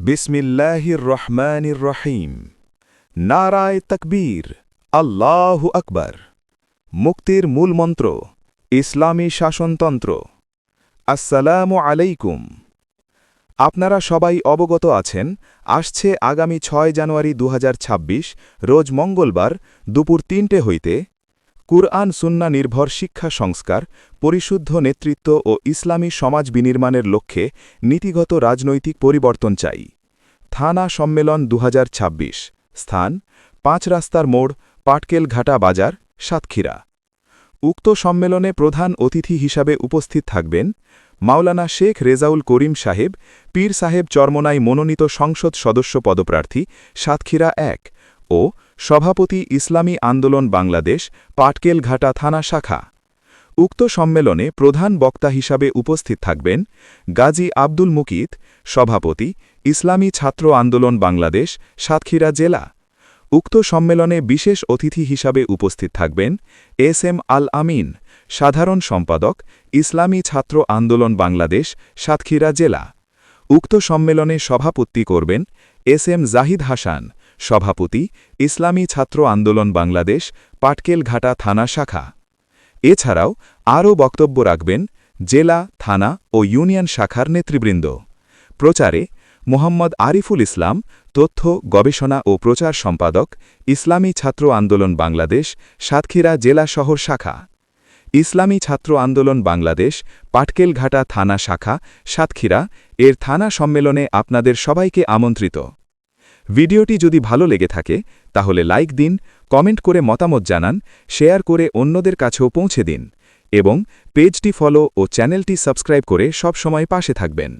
বিসমিল্লাহির রহমানির রহিম। নারায়ে তাকবীর, আল্লাহু আকবার। মুক্তির মূলমন্ত্র, ইসলামী শাসনতন্ত্র। আসসালামু আলাইকুম। আপনারা সবাই অবগত আছেন, আসছে আগামী 6 জানুয়ারি 2026 রোজ মঙ্গলবার দুপুর 3টে হইতে কুরআন সুন্নাহ নির্ভর শিক্ষা সংস্কার, পরিশুদ্ধ নেতৃত্ব ও ইসলামী সমাজ বিনির্মাণের লক্ষ্যে নীতিগত রাজনৈতিক পরিবর্তন চাই। থানা সম্মেলন 2026। স্থান 5 রাস্তার মোড়, পাটকেলঘাটা বাজার, সাতক্ষীরা। উক্ত সম্মেলনে প্রধান অতিথি হিসাবে উপস্থিত থাকবেন মাওলানা শেখ রেজাউল করিম সাহেব, পীর সাহেব চরমোনাই মনোনীত সংসদ সদস্য পদপ্রার্থী, সাতক্ষীরা 1 ও সভাপতি ইসলামী আন্দোলন বাংলাদেশ, পাটকেলঘাটা থানা শাখা। উক্ত সম্মেলনে প্রধান বক্তা হিসাবে উপস্থিত থাকবেন গাজী আব্দুল মুকিত, সভাপতি ইসলামী ছাত্র আন্দোলন বাংলাদেশ, সাতক্ষীরা জেলা। উক্ত সম্মেলনে বিশেষ অতিথি হিসাবে উপস্থিত থাকবেন এস.এম. আল আমিন, সাধারণ সম্পাদক ইসলামী ছাত্র আন্দোলন বাংলাদেশ, সাতক্ষীরা জেলা। উক্ত সম্মেলনে সভাপতি করবেন এস.এম. জাহিদ হাসান, সভাপতি ইসলামী ছাত্র আন্দোলন বাংলাদেশ, পাটকেলঘাটা থানা শাখা। এছাড়াও আরও বক্তব্য রাখবেন জেলা, থানা ও ইউনিয়ন শাখার নেতৃবৃন্দ। প্রচারে মোহাম্মদ আরিফুল ইসলাম, তথ্য, গবেষণা ও প্রচার সম্পাদক ইসলামী ছাত্র আন্দোলন বাংলাদেশ, সাতক্ষীরা জেলা শহর শাখা। ইসলামী ছাত্র আন্দোলন বাংলাদেশ, পাটকেলঘাটা থানা শাখা, সাতক্ষীরা এর থানা সম্মেলনে আপনাদের সবাইকে আমন্ত্রিত। ভিডিওটি যদি ভালো লেগে থাকে তাহলে লাইক দিন, কমেন্ট করে মতামত জানান, শেয়ার করে অন্যদের কাছেও পৌঁছে দিন এবং পেজটি ফলো ও চ্যানেলটি সাবস্ক্রাইব করে সব সময় পাশে থাকবেন।